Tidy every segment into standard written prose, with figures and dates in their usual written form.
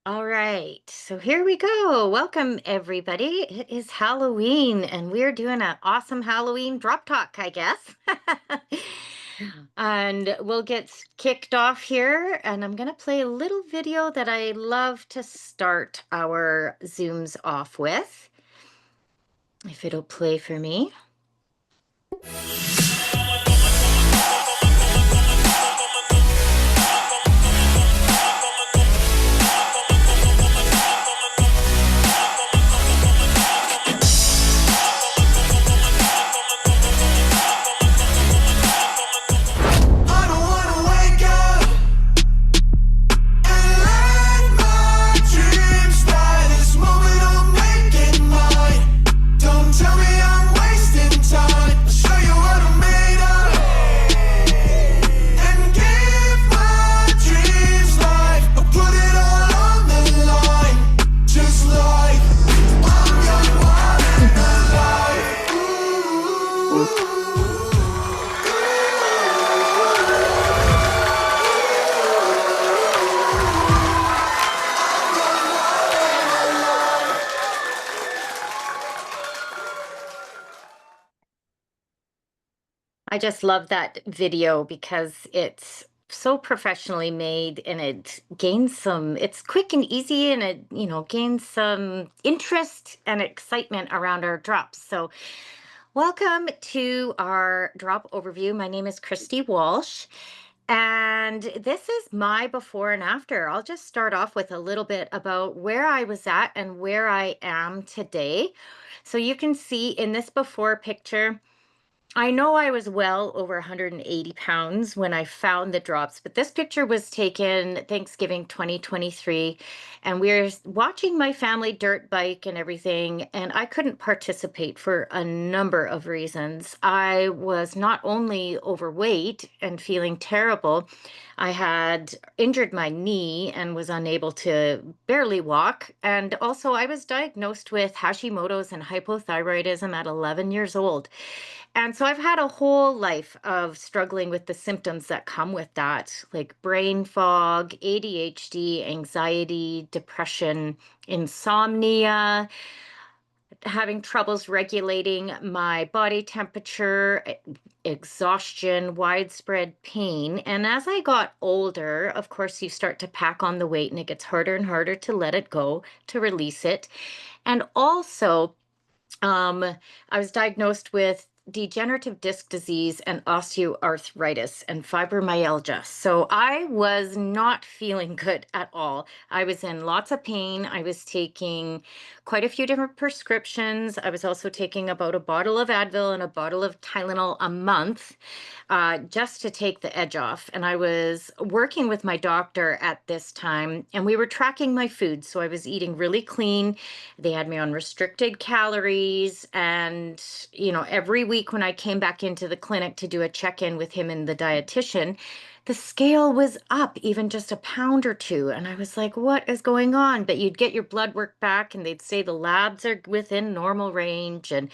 All right, so here we go. Welcome, everybody. It is Halloween, and we're doing an awesome Halloween drop talk, I guess. And we'll get kicked off here, and I'm going to play a little video that I love to start our Zooms off with. If it'll play for me. I just love that video because it's so professionally made and it gains it's quick and easy and it, gains some interest and excitement around our drops. So welcome to our drop overview. My name is Christy Walsh. And this is my before and after. I'll just start off with a little bit about where I was at and where I am today. So you can see in this before picture, I know I was well over 180 pounds when I found the drops, but this picture was taken Thanksgiving 2023, and we were watching my family dirt bike and everything, and I couldn't participate for a number of reasons. I was not only overweight and feeling terrible, I had injured my knee and was unable to barely walk, and also I was diagnosed with Hashimoto's and hypothyroidism at 11 years old. And so I've had a whole life of struggling with the symptoms that come with that, like brain fog, ADHD, anxiety, depression, insomnia, having troubles regulating my body temperature, exhaustion, widespread pain. And as I got older, of course, you start to pack on the weight and it gets harder and harder to let it go, to release it. And also, I was diagnosed with degenerative disc disease and osteoarthritis and fibromyalgia. So I was not feeling good at all. I was in lots of pain. I was taking quite a few different prescriptions. I was also taking about a bottle of Advil and a bottle of Tylenol a month, just to take the edge off. And I was working with my doctor at this time, and we were tracking my food. So I was eating really clean. They had me on restricted calories. And, every week when I came back into the clinic to do a check-in with him and the dietitian, the scale was up even just a pound or two. And I was like, what is going on? But you'd get your blood work back and they'd say the labs are within normal range. And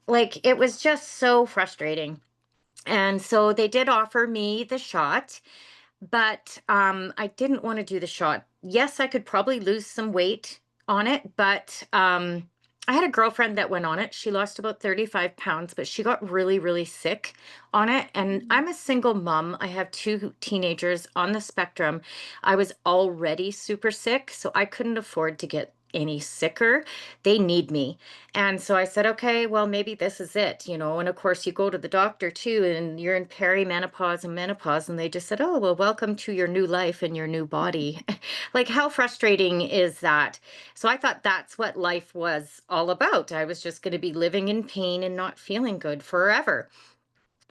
like, it was just so frustrating. And so they did offer me the shot, but I didn't want to do the shot. Yes, I could probably lose some weight on it, but I had a girlfriend that went on it. She lost about 35 pounds, but she got really, really sick on it. And I'm a single mom. I have two teenagers on the spectrum. I was already super sick, so I couldn't afford to get any sicker. They need me. And so I said, okay, well, maybe this is it, And of course, you go to the doctor too, and you're in perimenopause and menopause, and they just said, oh, well, welcome to your new life and your new body. Like, how frustrating is that? So I thought that's what life was all about. I was just going to be living in pain and not feeling good forever.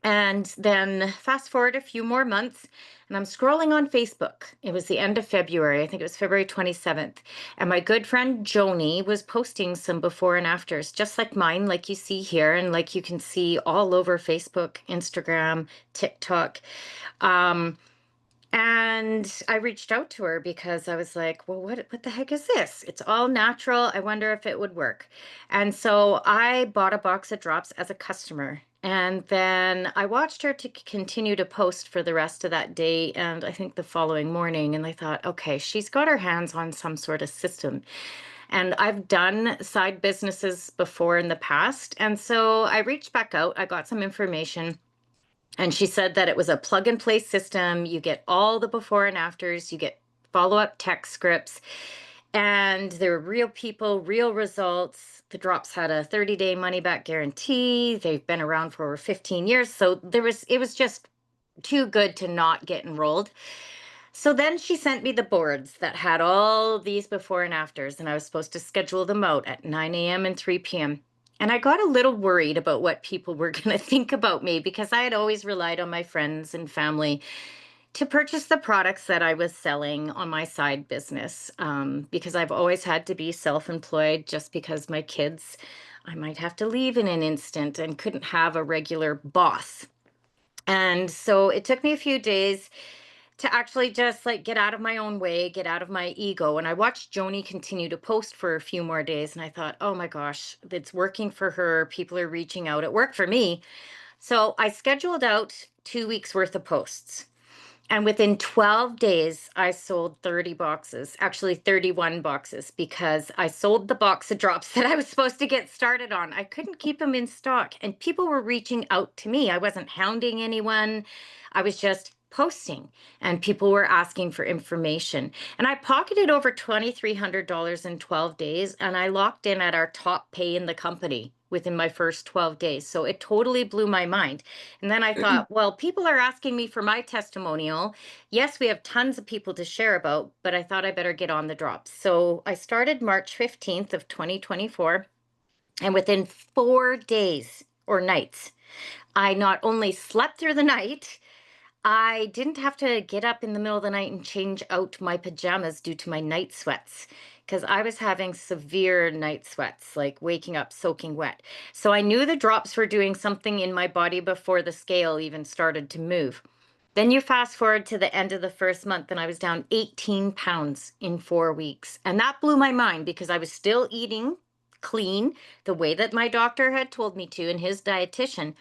And then fast forward a few more months, and I'm scrolling on Facebook. It was the end of February. I think it was February 27th. And my good friend Joni was posting some before and afters, just like mine, like you see here, and like you can see all over Facebook, Instagram, TikTok. And I reached out to her because I was like, well, what the heck is this? It's all natural. I wonder if it would work. And so I bought a box of drops as a customer. And then I watched her to continue to post for the rest of that day and I think the following morning. And I thought, okay, she's got her hands on some sort of system. And I've done side businesses before in the past. And so I reached back out, I got some information. And she said that it was a plug and play system. You get all the before and afters, you get follow up text scripts, and they were real people, real results. The drops had a 30-day money back guarantee. They've been around for over 15 years. So it was just too good to not get enrolled. So then she sent me the boards that had all these before and afters, and I was supposed to schedule them out at 9 a.m. and 3 p.m. And I got a little worried about what people were going to think about me because I had always relied on my friends and family to purchase the products that I was selling on my side business, because I've always had to be self employed just because my kids, I might have to leave in an instant and couldn't have a regular boss. And so it took me a few days to actually just like get out of my own way, get out of my ego. And I watched Joni continue to post for a few more days. And I thought, oh my gosh, it's working for her. People are reaching out. It worked for me. So I scheduled out 2 weeks worth of posts. And within 12 days, I sold 30 boxes, actually 31 boxes, because I sold the box of drops that I was supposed to get started on. I couldn't keep them in stock, and people were reaching out to me. I wasn't hounding anyone, I was just posting, and people were asking for information. And I pocketed over $2,300 in 12 days, and I locked in at our top pay in the company within my first 12 days. So it totally blew my mind. And then I thought, well, people are asking me for my testimonial. Yes, we have tons of people to share about, but I thought I better get on the drops. So I started March 15th of 2024, and within 4 days or nights, I not only slept through the night, I didn't have to get up in the middle of the night and change out my pajamas due to my night sweats because I was having severe night sweats, like waking up soaking wet. So I knew the drops were doing something in my body before the scale even started to move. Then you fast forward to the end of the first month, and I was down 18 pounds in 4 weeks. And that blew my mind because I was still eating clean the way that my doctor had told me to and his dietitian,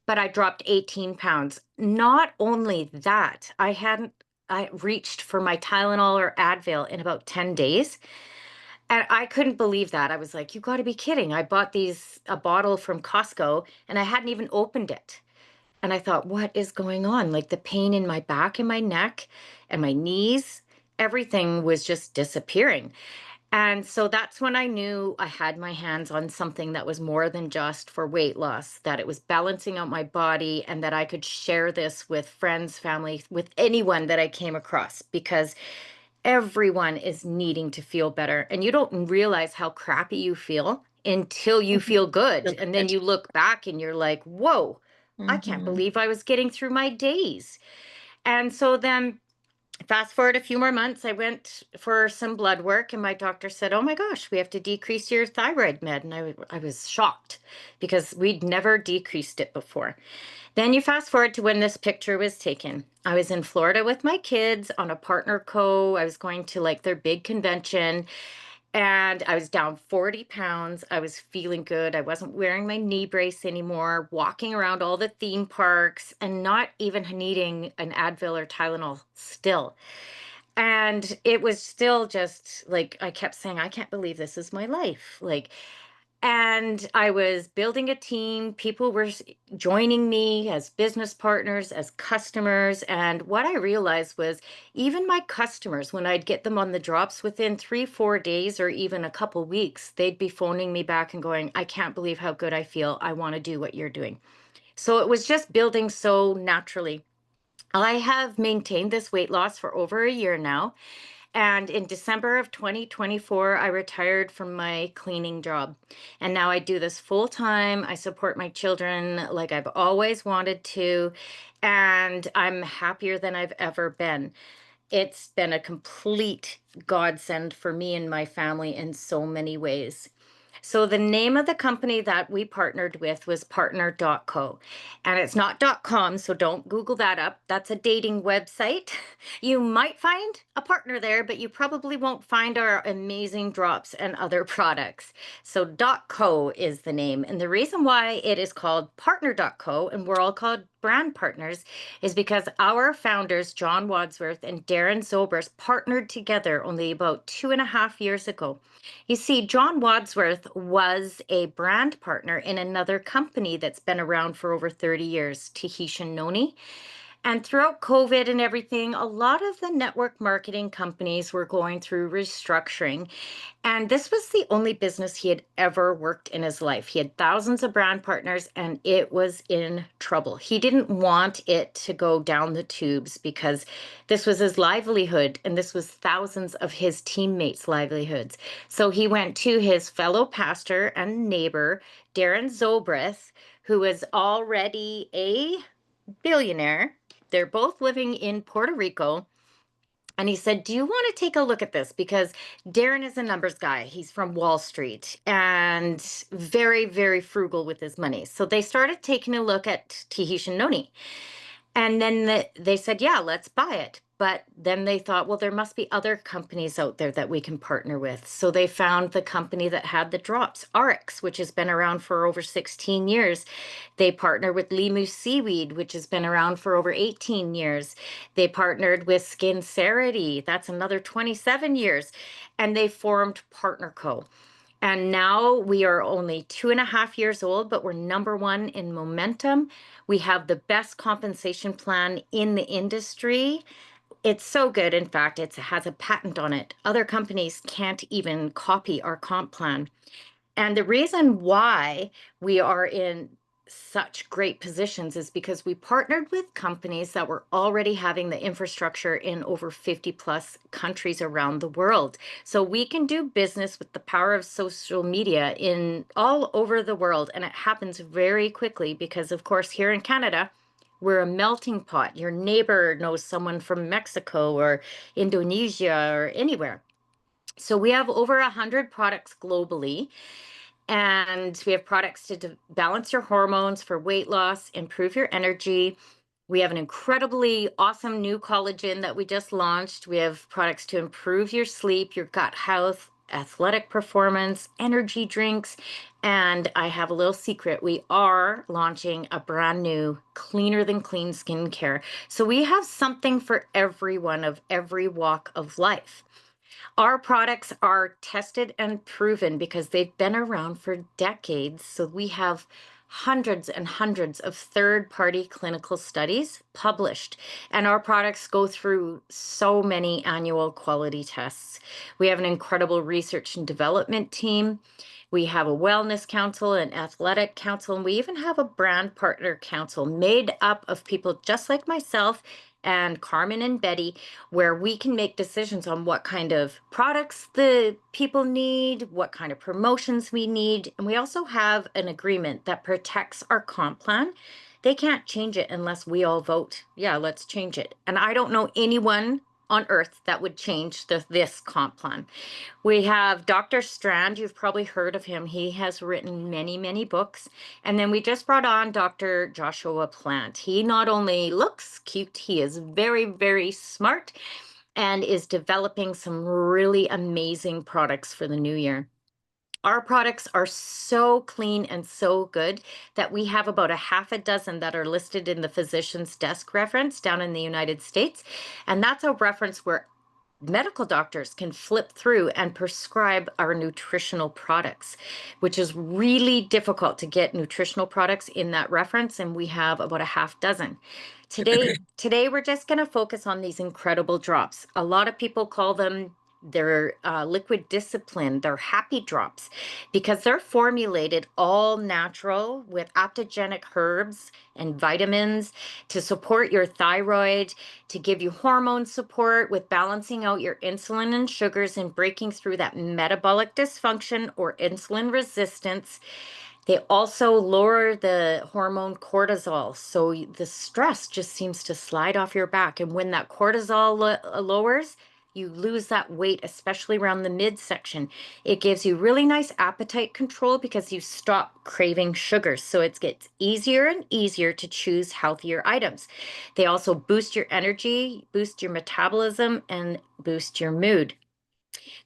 but I dropped 18 pounds. Not only that, I reached for my Tylenol or Advil in about 10 days. And I couldn't believe that. I was like, you got to be kidding. I bought a bottle from Costco and I hadn't even opened it. And I thought, what is going on? Like the pain in my back and my neck and my knees, everything was just disappearing. And so that's when I knew I had my hands on something that was more than just for weight loss, that it was balancing out my body and that I could share this with friends, family, with anyone that I came across because everyone is needing to feel better. And you don't realize how crappy you feel until you Mhm. feel good. Feel And then good. you look back and you're like, whoa, I can't Mhm. believe I was getting through my days. And so then fast forward a few more months, I went for some blood work, and my doctor said, "Oh my gosh, we have to decrease your thyroid med." And I was shocked because we'd never decreased it before. Then you fast forward to when this picture was taken. I was in Florida with my kids on a partner co. I was going to like their big convention, and I was down 40 pounds. I was feeling good. I wasn't wearing my knee brace anymore, walking around all the theme parks, and not even needing an Advil or Tylenol still. And it was still just like I kept saying, I can't believe this is my life. Like, and I was building a team. People were joining me as business partners, as customers. And what I realized was even my customers, when I'd get them on the drops within 3, 4 days, or even a couple weeks, they'd be phoning me back and going, I can't believe how good I feel. I want to do what you're doing. So it was just building so naturally. I have maintained this weight loss for over a year now. And in December of 2024, I retired from my cleaning job. And now I do this full time. I support my children like I've always wanted to. And I'm happier than I've ever been. It's been a complete godsend for me and my family in so many ways. So the name of the company that we partnered with was partner.co. And it's not .com, so don't Google that up. That's a dating website. You might find a partner there, but you probably won't find our amazing drops and other products. So .co is the name. And the reason why it is called partner.co and we're all called brand partners is because our founders, John Wadsworth and Darren Zobrist, partnered together only about 2.5 years ago. You see, John Wadsworth was a brand partner in another company that's been around for over 30 years, Tahitian Noni. And throughout COVID and everything, a lot of the network marketing companies were going through restructuring. And this was the only business he had ever worked in his life. He had thousands of brand partners and it was in trouble. He didn't want it to go down the tubes because this was his livelihood and this was thousands of his teammates' livelihoods. So he went to his fellow pastor and neighbor, Darren Zobrist, who was already a billionaire. They're both living in Puerto Rico. And he said, do you want to take a look at this? Because Darren is a numbers guy. He's from Wall Street and very, very frugal with his money. So they started taking a look at Tahitian Noni. And then they said, yeah, let's buy it. But then they thought, well, there must be other companies out there that we can partner with. So they found the company that had the drops, Rx, which has been around for over 16 years. They partnered with Limu Seaweed, which has been around for over 18 years. They partnered with Skincerity. That's another 27 years. And they formed PartnerCo. And now we are only 2.5 years old, but we're #1 in momentum. We have the best compensation plan in the industry. It's so good. In fact, it has a patent on it. Other companies can't even copy our comp plan. And the reason why we are in such great positions is because we partnered with companies that were already having the infrastructure in over 50 plus countries around the world. So we can do business with the power of social media in all over the world. And it happens very quickly because, of course, here in Canada, we're a melting pot. Your neighbor knows someone from Mexico or Indonesia or anywhere. So we have over 100 products globally. And we have products to balance your hormones for weight loss, improve your energy. We have an incredibly awesome new collagen that we just launched. We have products to improve your sleep, your gut health, athletic performance, energy drinks. And I have a little secret. We are launching a brand new cleaner than clean skincare. So we have something for everyone of every walk of life. Our products are tested and proven because they've been around for decades. So we have hundreds and hundreds of third-party clinical studies published, and our products go through so many annual quality tests. We have an incredible research and development team. We have a wellness council, an athletic council, and we even have a brand partner council made up of people just like myself and Carmen and Betty, where we can make decisions on what kind of products the people need, what kind of promotions we need. And we also have an agreement that protects our comp plan. They can't change it unless we all vote. Yeah, let's change it. And I don't know anyone on earth that would change this comp plan. We have Dr. Strand. You've probably heard of him. He has written many, many books. And then we just brought on Dr. Joshua Plant. He not only looks cute, he is very, very smart and is developing some really amazing products for the new year. Our products are so clean and so good that we have about a half a dozen that are listed in the physician's desk reference down in the United States. And that's a reference where medical doctors can flip through and prescribe our nutritional products, which is really difficult to get nutritional products in that reference. And we have about a half dozen. Today we're just going to focus on these incredible drops. A lot of people call them their liquid discipline, they're happy drops, because they're formulated all natural with adaptogenic herbs and vitamins to support your thyroid, to give you hormone support with balancing out your insulin and sugars and breaking through that metabolic dysfunction or insulin resistance. They also lower the hormone cortisol. So the stress just seems to slide off your back. And when that cortisol lowers, you lose that weight, especially around the midsection. It gives you really nice appetite control because you stop craving sugars. So it gets easier and easier to choose healthier items. They also boost your energy, boost your metabolism, and boost your mood.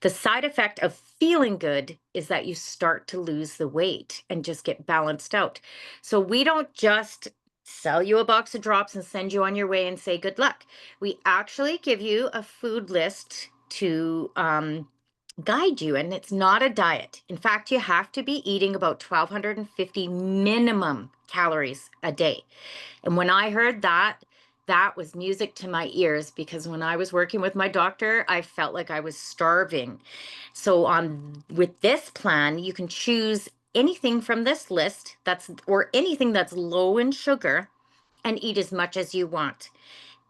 The side effect of feeling good is that you start to lose the weight and just get balanced out. So we don't just sell you a box of drops and send you on your way and say good luck. We actually give you a food list to guide you, and it's not a diet. In fact, you have to be eating about 1,250 minimum calories a day. And when I heard that, that was music to my ears, because when I was working with my doctor, I felt like I was starving. So on with this plan, you can choose anything from this list or anything that's low in sugar and eat as much as you want.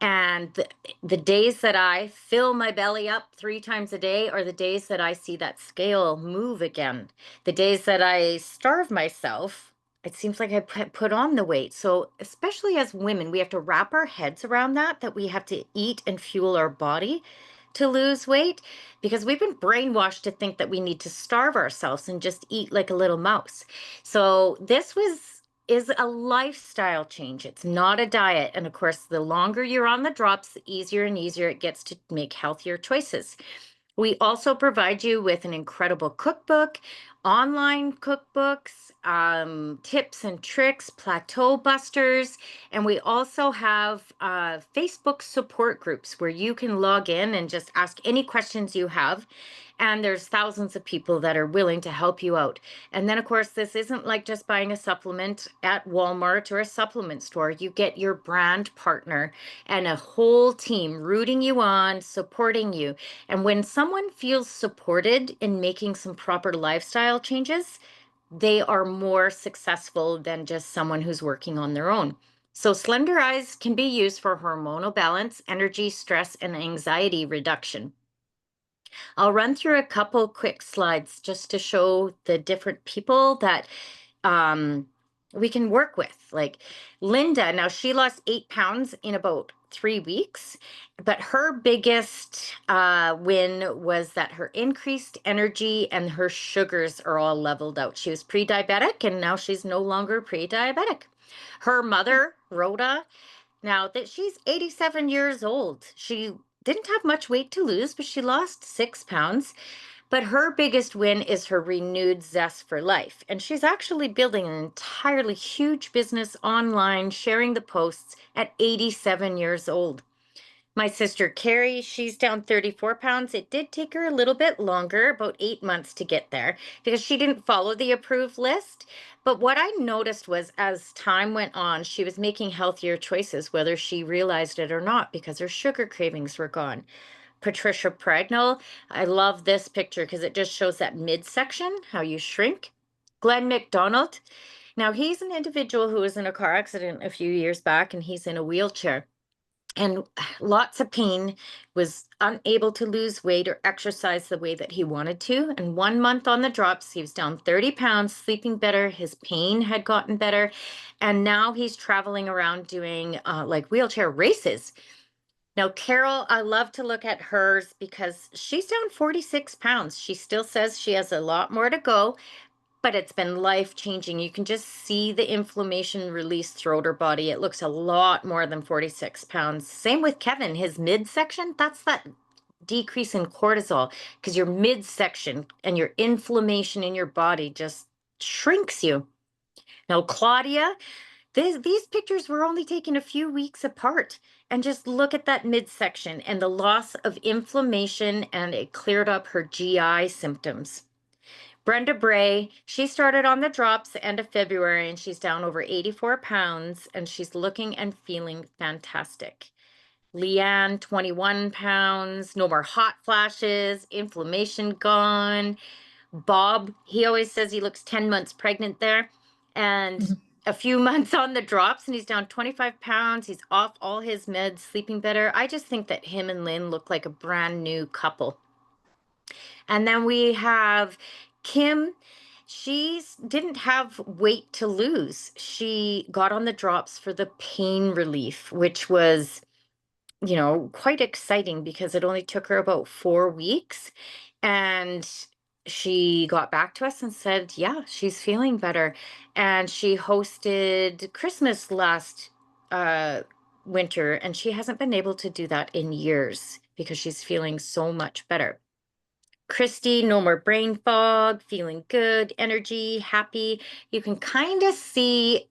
And the days that I fill my belly up 3 times a day are the days that I see that scale move again. The days that I starve myself, it seems like I put on the weight. So, especially as women, we have to wrap our heads around that we have to eat and fuel our body to lose weight, because we've been brainwashed to think that we need to starve ourselves and just eat like a little mouse. So, this is a lifestyle change. It's not a diet. And of course, the longer you're on the drops, the easier and easier it gets to make healthier choices. We also provide you with an incredible cookbook, online cookbooks, tips and tricks, plateau busters, and we also have Facebook support groups where you can log in and just ask any questions you have. And there's thousands of people that are willing to help you out. And then, of course, this isn't like just buying a supplement at Walmart or a supplement store. You get your brand partner and a whole team rooting you on, supporting you. And when someone feels supported in making some proper lifestyle changes, they are more successful than just someone who's working on their own. So Slender Eyes can be used for hormonal balance, energy, stress, and anxiety reduction. I'll run through a couple quick slides just to show the different people that um, we can work with. Like Linda, now she lost 8 pounds in about 3 weeks, but her biggest win was that her increased energy and her sugars are all leveled out. She was pre-diabetic and now she's no longer pre-diabetic. Her mother, Rhoda, now that she's 87 years old, she didn't have much weight to lose, but she lost 6 pounds. But her biggest win is her renewed zest for life. And she's actually building an entirely huge business online, sharing the posts at 87 years old. My sister Carrie, she's down 34 pounds. It did take her a little bit longer, about 8 months to get there, because she didn't follow the approved list. But what I noticed was as time went on, she was making healthier choices, whether she realized it or not, because her sugar cravings were gone. Patricia Pragnell, I love this picture because it just shows that midsection, how you shrink. Glenn McDonald, now he's an individual who was in a car accident a few years back and he's in a wheelchair and lots of pain, was unable to lose weight or exercise the way that he wanted to. And 1 month on the drops, he was down 30 pounds, sleeping better. His pain had gotten better. And now he's traveling around doing like wheelchair races. Now, Carol, I love to look at hers because she's down 46 pounds. She still says she has a lot more to go, but it's been life-changing. You can just see the inflammation release throughout her body. It looks a lot more than 46 pounds. Same with Kevin, his midsection, that's that decrease in cortisol, because your midsection and your inflammation in your body just shrinks you. Now, Claudia, these pictures were only taken a few weeks apart. And just look at that midsection and the loss of inflammation, and it cleared up her GI symptoms. Brenda Bray, she started on the drops the end of February and she's down over 84 pounds and she's looking and feeling fantastic. Leanne, 21 pounds, no more hot flashes, inflammation gone. Bob, he always says he looks 10 months pregnant there. And a few months on the drops and he's down 25 pounds. He's off all his meds, sleeping better. I just think that him and Lynn look like a brand new couple. And then we have Kim. She didn't have weight to lose. She got on the drops for the pain relief, which was quite exciting because it only took her about 4 weeks. And she got back to us and said, yeah, she's feeling better. And she hosted Christmas last uh, winter, and she hasn't been able to do that in years because she's feeling so much better. Christy, no more brain fog, feeling good, energy, happy. You can kind of see,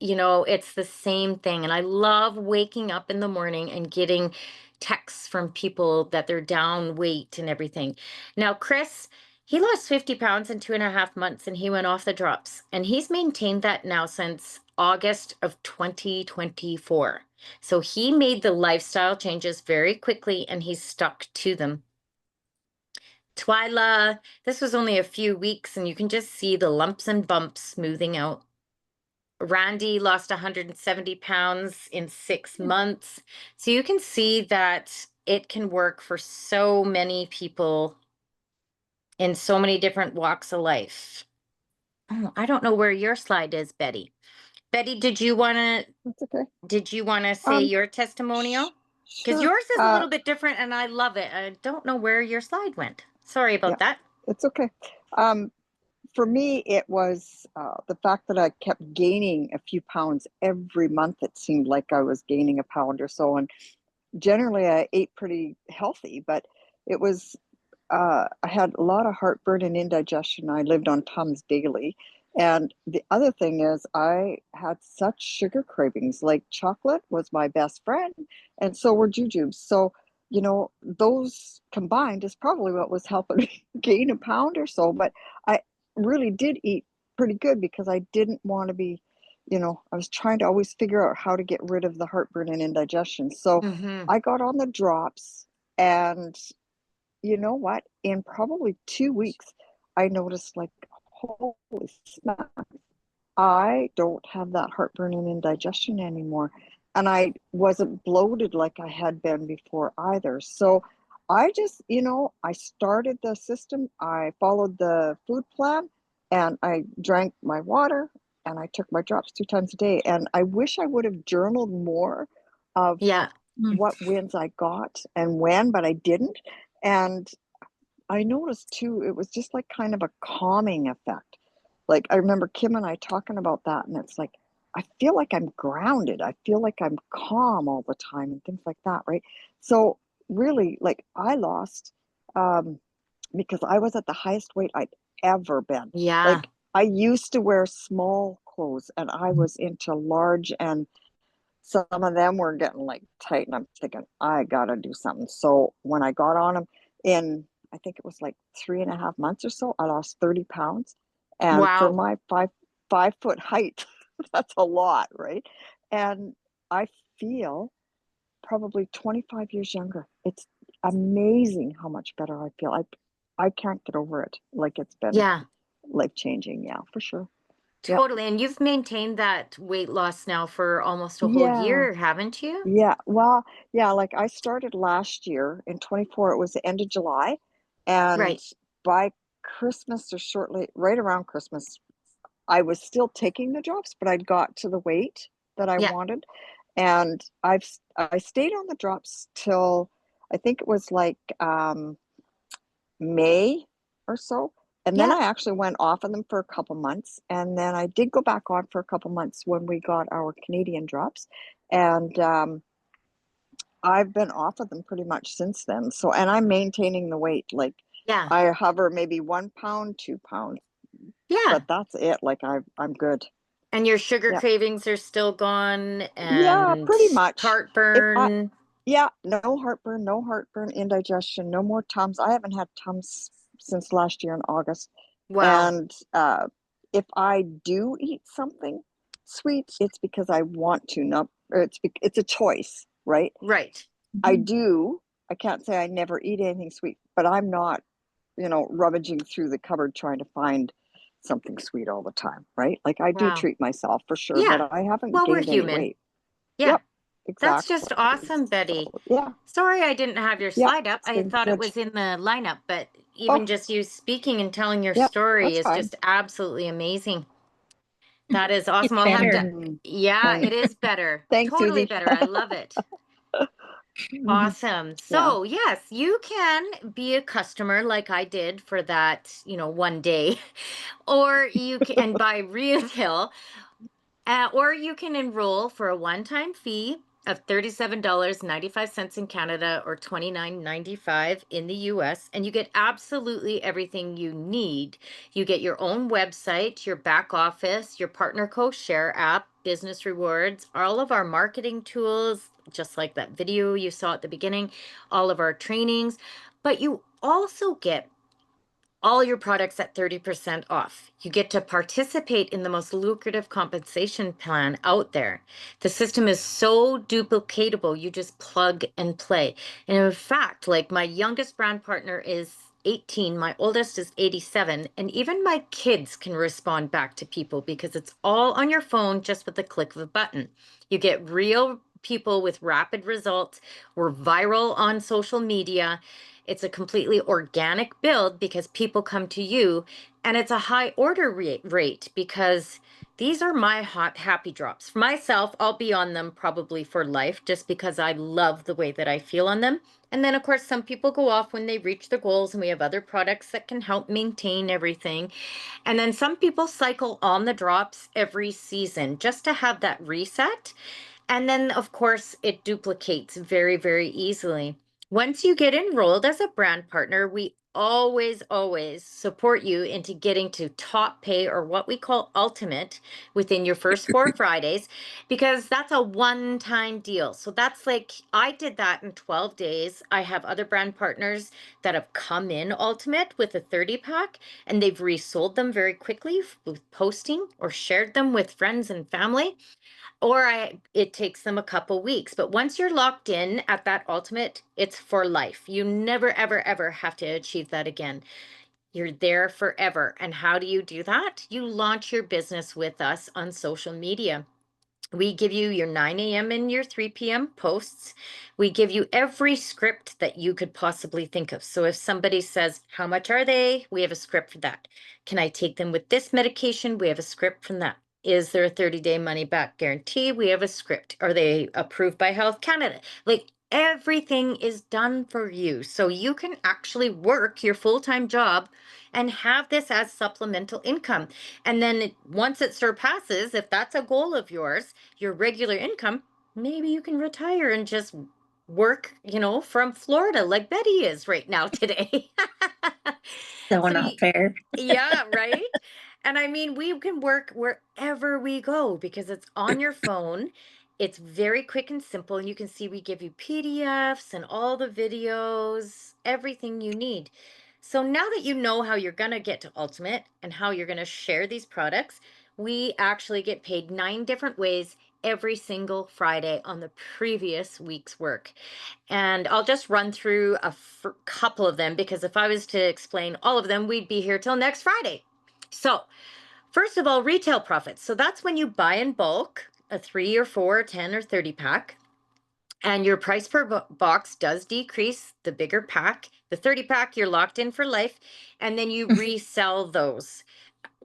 it's the same thing. And I love waking up in the morning and getting texts from people that they're down weight and everything. Now, Chris, he lost 50 pounds in 2.5 months and he went off the drops. And he's maintained that now since August of 2024. So he made the lifestyle changes very quickly and he's stuck to them. Twyla, this was only a few weeks and you can just see the lumps and bumps smoothing out. Randy lost 170 pounds in 6 months. So you can see that it can work for so many people in so many different walks of life. Oh, I don't know where your slide is, Betty. Betty, That's okay. did you want to say Um, your testimonial? Because sure. yours is a little bit different and I love it. I don't know where your slide went. Sorry Yeah, about that. it's okay. Um, for me, it was the fact that I kept gaining a few pounds every month. It seemed like I was gaining a pound or so, and generally I ate pretty healthy, but it was I had a lot of heartburn and indigestion. I lived on Tums daily. And the other thing is, I had such sugar cravings. Like chocolate was my best friend, and so were jujubes. So, those combined is probably what was helping me gain a pound or so. But I really did eat pretty good because I didn't want to be, I was trying to always figure out how to get rid of the heartburn and indigestion. So Mm-hmm. I got on the drops, and you know what? In probably 2 weeks, I noticed like, holy snap, I don't have that heartburn and indigestion anymore. And I wasn't bloated like I had been before either. So I just, I started the system, I followed the food plan, and I drank my water and I took my drops 2 times a day. And I wish I would have journaled more of Yeah. Mm. what wins I got and when, but I didn't. And I noticed too, it was just like kind of a calming effect. Like I remember Kim and I talking about that, and it's like, I feel like I'm grounded. I feel like I'm calm all the time and things like that, right? So really, like I lost um, because I was at the highest weight I'd ever been. Yeah. Like I used to wear small clothes and I was into large, and some of them were getting like tight, and I'm thinking, I gotta do something. So when I got on them in, I think it was like 3.5 months or so, I lost 30 pounds. And for Wow. my five foot height, that's a lot, right? And I feel probably 25 years younger. It's amazing how much better I feel. I can't get over it. Like it's been Yeah. life changing, yeah, for sure. Yep. Totally. And you've maintained that weight loss now for almost a whole Yeah. year, haven't you? Yeah, well, yeah, like I started last year in 24, it was the end of July. And Right. by Christmas or shortly, right around Christmas, I was still taking the drops, but I'd got to the weight that I Yeah. wanted. And I stayed on the drops till I think it was like May or so. And then Yeah. I actually went off of them for a couple months. And then I did go back on for a couple months when we got our Canadian drops. And I've been off of them pretty much since then. So, and I'm maintaining the weight. Like Yeah. I hover maybe 1 pound, 2 pounds, Yeah. but that's it. Like I'm good. And your sugar Yeah. cravings are still gone Yeah, and pretty much. If I, heartburn. yeah, no heartburn, indigestion, no more Tums. I haven't had Tums since last year in August. Wow. And if I do eat something sweet, it's because I want to, not, or it's a choice, right? Right. I do. I can't say I never eat anything sweet, but I'm not, rummaging through the cupboard trying to find something sweet all the time, right? Like I do Wow. treat myself for sure, Yeah. but I haven't Well, we're gained any human. weight. Yeah. Yep, That's exactly. just awesome, So, Betty. yeah, Sorry I didn't have your yep, slide up. it's I been thought it good. was in the lineup, but even Oh, just you speaking and telling your yep, story that's is fine. just absolutely amazing. That is awesome. It's I'll have better. to, Mm, yeah, thanks. it is better. Thanks, Totally Susie. better. I love it. Awesome. Yeah. So, yes, you can be a customer like I did for that, one day, or you can buy retail. Or you can enroll for a one-time fee of $37.95 in Canada or $29.95 in the US, and you get absolutely everything you need. You get your own website, your back office, your partner co-share app, business rewards, all of our marketing tools, just like that video you saw at the beginning, all of our trainings, but you also get all your products at 30% off. You get to participate in the most lucrative compensation plan out there. The system is so duplicatable, you just plug and play. And in fact, like my youngest brand partner is 18, my oldest is 87, and even my kids can respond back to people because it's all on your phone just with the click of a button. You get real people with rapid results. We're viral on social media. It's a completely organic build because people come to you, and it's a high order rate because these are my hot happy drops. For myself, I'll be on them probably for life just because I love the way that I feel on them. And then, of course, some people go off when they reach their goals, and we have other products that can help maintain everything. And then some people cycle on the drops every season just to have that reset. And then, of course, it duplicates very, very easily. Once you get enrolled as a brand partner, we always, always support you into getting to top pay, or what we call ultimate, within your first 4 Fridays, because that's a one-time deal. So that's like, I did that in 12 days. I have other brand partners that have come in ultimate with a 30 pack, and they've resold them very quickly with posting or shared them with friends and family, or it takes them a couple weeks. But once you're locked in at that ultimate, it's for life. You never, ever, ever have to achieve that again. You're there forever. And how do you do that? You launch your business with us on social media. We give you your 9 a.m. and your 3 p.m. posts. We give you every script that you could possibly think of. So if somebody says, how much are they? We have a script for that. Can I take them with this medication? We have a script from that. Is there a 30-day money back guarantee? We have a script. Are they approved by Health Canada? Like, everything is done for you. So you can actually work your full-time job and have this as supplemental income. And then once it surpasses, if that's a goal of yours, your regular income, maybe you can retire and just work, from Florida like Betty is right now today. So So, not fair. yeah, right? And I mean, we can work wherever we go because it's on your phone. It's very quick and simple. And you can see we give you PDFs and all the videos, everything you need. So now that you know how you're going to get to Ultimate and how you're going to share these products, we actually get paid 9 different ways every single Friday on the previous week's work. And I'll just run through a couple of them, because if I was to explain all of them, we'd be here till next Friday. So, first of all, retail profits. So that's when you buy in bulk, a 3 or 4, 10 or 30 pack, and your price per box does decrease the bigger pack. The 30 pack, you're locked in for life, and then you resell those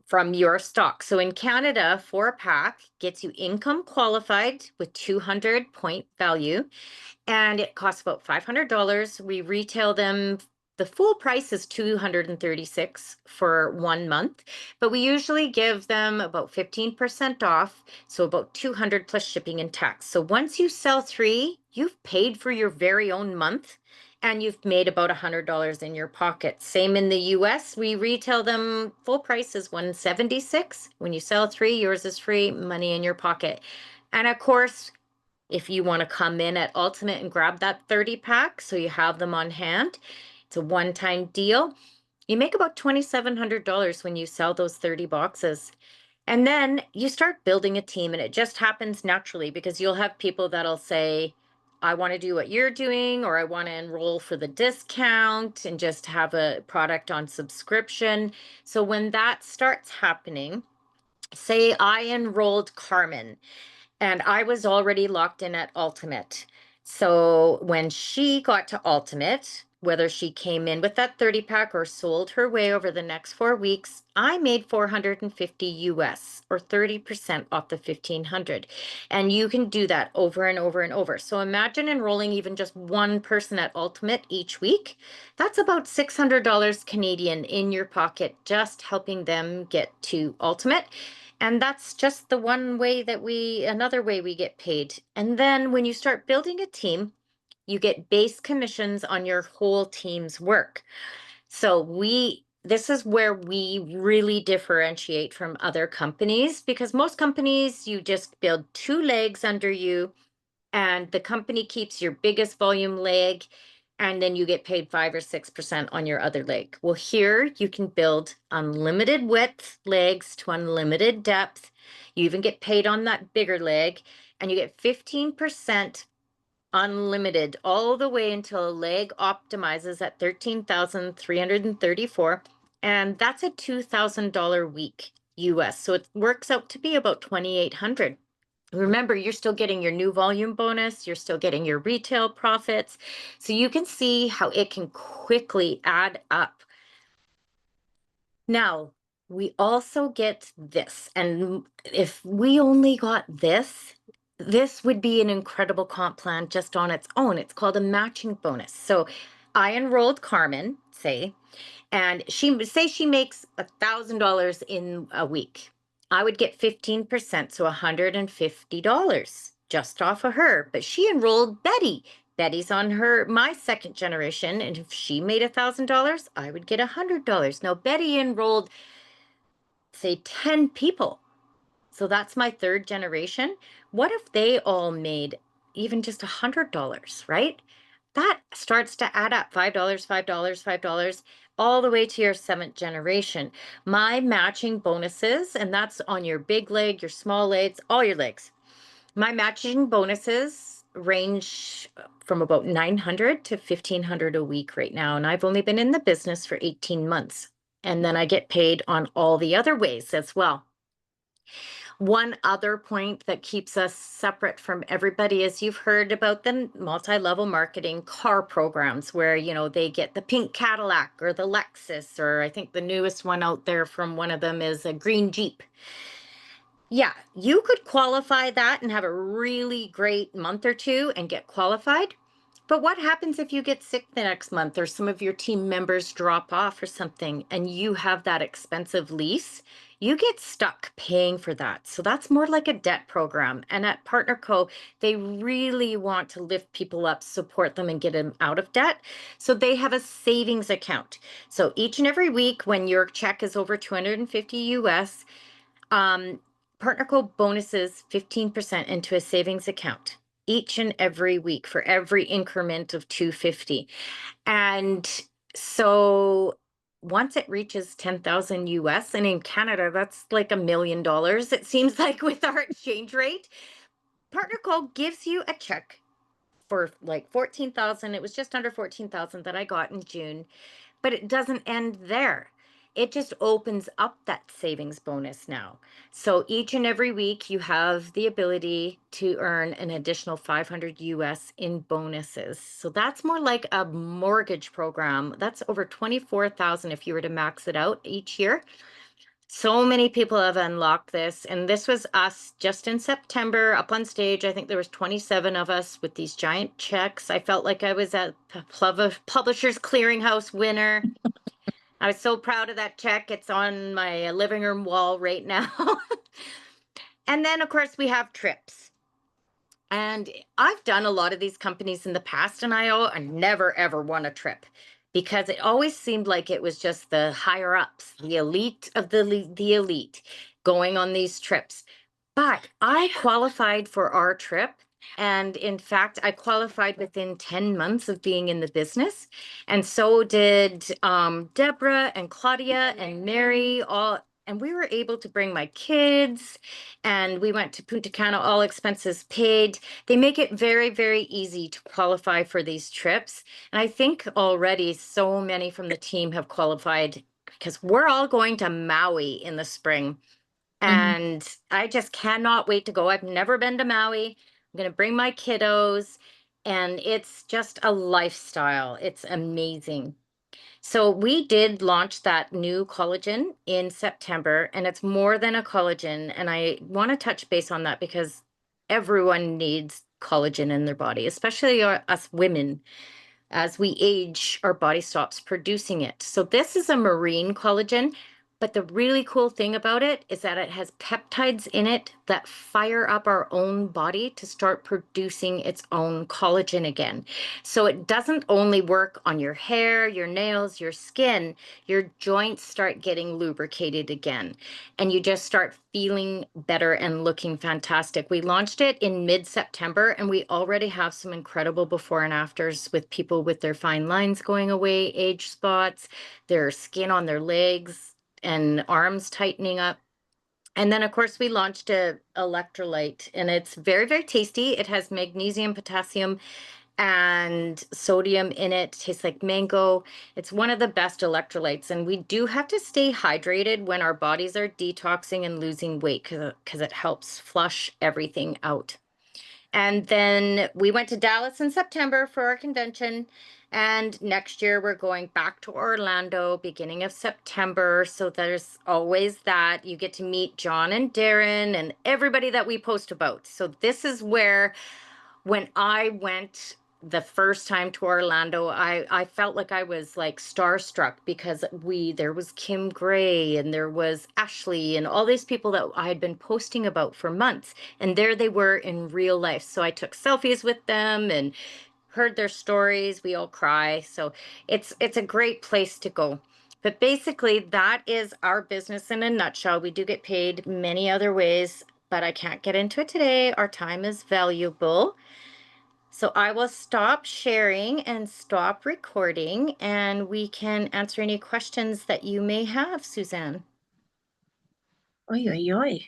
from your stock. So in Canada, 4 pack gets you income qualified with 200 point value, and it costs about $500. We retail them. The full price is $236 for 1 month, but we usually give them about 15% off, so about 200 plus shipping and tax. So once you sell 3, you've paid for your very own month, and you've made about $100 in your pocket. Same in the US, we retail them, full price is $176. When you sell 3, yours is free, money in your pocket. And of course, if you want to come in at Ultimate and grab that 30 pack so you have them on hand, it's a one-time deal. You make about $2,700 when you sell those 30 boxes. And then you start building a team, and it just happens naturally because you'll have people that'll say, I want to do what you're doing, or I want to enroll for the discount and just have a product on subscription. So when that starts happening, say I enrolled Carmen, and I was already locked in at Ultimate. So when she got to Ultimate, whether she came in with that 30 pack or sold her way over the next 4 weeks, I made 450 US or 30% off the 1500. And you can do that over and over and over. So imagine enrolling even just one person at Ultimate each week. That's about $600 Canadian in your pocket, just helping them get to Ultimate. And that's just the one way that another way we get paid. And then when you start building a team, you get base commissions on your whole team's work. So this is where we really differentiate from other companies, because most companies, you just build two legs under you and the company keeps your biggest volume leg, and then you get paid 5 or 6% on your other leg. Well, here you can build unlimited width legs to unlimited depth. You even get paid on that bigger leg, and you get 15% unlimited all the way until a leg optimizes at 13,334. And that's a $2,000 week US. So it works out to be about 2,800. Remember, you're still getting your new volume bonus. You're still getting your retail profits. So you can see how it can quickly add up. Now, we also get this. And if we only got this would be an incredible comp plan just on its own. It's called a matching bonus. So I enrolled Carmen, and she makes $1,000 in a week. I would get 15%, so $150 just off of her. But she enrolled Betty. Betty's on my second generation, and if she made $1,000, I would get $100. Now, Betty enrolled, say, 10 people. So that's my third generation. What if they all made even just $100, right? That starts to add up. $5, $5, $5, all the way to your seventh generation. My matching bonuses, and that's on your big leg, your small legs, all your legs. My matching bonuses range from about 900 to 1,500 a week right now. And I've only been in the business for 18 months. And then I get paid on all the other ways as well. One other point that keeps us separate from everybody is you've heard about the multi-level marketing car programs where, they get the pink Cadillac or the Lexus, or I think the newest one out there from one of them is a green Jeep. Yeah, you could qualify that and have a really great month or two and get qualified. But what happens if you get sick the next month or some of your team members drop off or something and you have that expensive lease? You get stuck paying for that. So that's more like a debt program. And at PartnerCo, they really want to lift people up, support them, and get them out of debt. So they have a savings account. So each and every week when your check is over 250 US, PartnerCo bonuses 15% into a savings account each and every week for every increment of 250. And so once it reaches 10,000 US, and in Canada, that's like $1 million, it seems like, with our exchange rate, PartnerCo gives you a check for like 14,000. It was just under 14,000 that I got in June, but it doesn't end there. It just opens up that savings bonus now. So each and every week you have the ability to earn an additional 500 US in bonuses. So that's more like a mortgage program. That's over 24,000 if you were to max it out each year. So many people have unlocked this, and this was us just in September up on stage. I think there was 27 of us with these giant checks. I felt like I was at Publishers Clearinghouse winner. I was so proud of that check. It's on my living room wall right now. And then, of course, we have trips. And I've done a lot of these companies in the past, and I never, ever won a trip because it always seemed like it was just the higher ups, the elite of the elite going on these trips. But I qualified for our trip. And in fact, I qualified within 10 months of being in the business. And so did Deborah and Claudia and Mary, and we were able to bring my kids, and we went to Punta Cana, all expenses paid. They make it very, very easy to qualify for these trips. And I think already so many from the team have qualified because we're all going to Maui in the spring. And I just cannot wait to go. I've never been to Maui. I'm going to bring my kiddos. and it's just a lifestyle. It's amazing. So we did launch that new collagen in September, and it's more than a collagen. And I want to touch base on that because everyone needs collagen in their body, especially us women. As we age, our body stops producing it. So this is a marine collagen, but the really cool thing about it is that it has peptides in it that fire up our own body to start producing its own collagen again. So it doesn't only work on your hair, your nails, your skin, your joints start getting lubricated again, and you just start feeling better and looking fantastic. We launched it in mid-September, and we already have some incredible before and afters with people with their fine lines going away, age spots, their skin on their legs and arms tightening up. And then, of course, we launched a electrolyte, and it's very, very tasty. It has magnesium, potassium, and sodium in it. Tastes like mango. It's one of the best electrolytes, and we do have to stay hydrated when our bodies are detoxing and losing weight because it helps flush everything out. And then we went to Dallas in September for our convention. And next year we're going back to Orlando, beginning of September. So there's always that. You get to meet John and Darren and everybody that we post about. So this is where, when I went the first time to Orlando, I felt like I was like starstruck because there was Kim Gray and there was Ashley and all these people that I had been posting about for months. And there they were in real life. So I took selfies with them and heard their stories. We all cry. So it's a great place to go. But basically, that is our business in a nutshell. We do get paid many other ways, but I can't get into it today. Our time is valuable. So I will stop sharing and stop recording, and we can answer any questions that you may have, Suzanne. Oi, oi, oi.